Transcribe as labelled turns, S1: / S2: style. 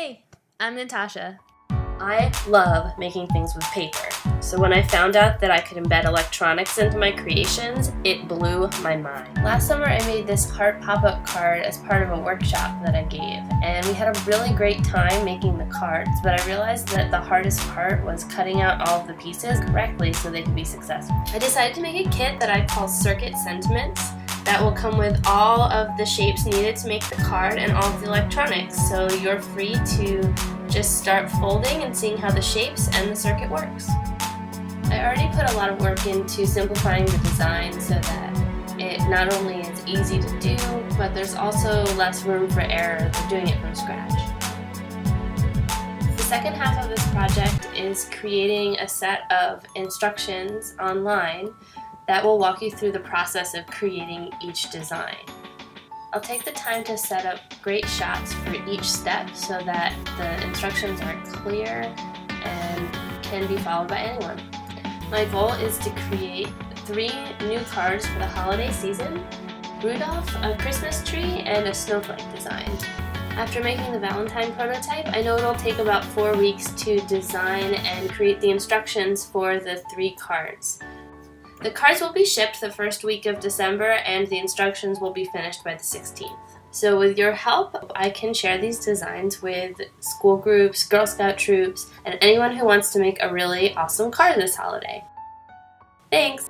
S1: Hey, I'm Natasha. I love making things with paper, so when I found out that I could embed electronics into my creations, it blew my mind. Last summer I made this heart pop-up card as part of a workshop that I gave, and we had a really great time making the cards, but I realized that the hardest part was cutting out all of the pieces correctly so they could be successful. I decided to make a kit that I call Circuit Sentiments that will come with all of the shapes needed to make the card and all of the electronics, so you're free to just start folding and seeing how the shapes and the circuit works. I already put a lot of work into simplifying the design so that it not only is easy to do, but there's also less room for error than doing it from scratch. The second half of this project is creating a set of instructions online that will walk you through the process of creating each design. I'll take the time to set up great shots for each step so that the instructions are clear and can be followed by anyone. My goal is to create 3 new cards for the holiday season: Rudolph, a Christmas tree, and a snowflake design. After making the Valentine prototype, I know it'll take about 4 weeks to design and create the instructions for the 3 cards. The cards will be shipped the first week of December, and the instructions will be finished by the 16th. So with your help, I can share these designs with school groups, Girl Scout troops, and anyone who wants to make a really awesome card this holiday. Thanks!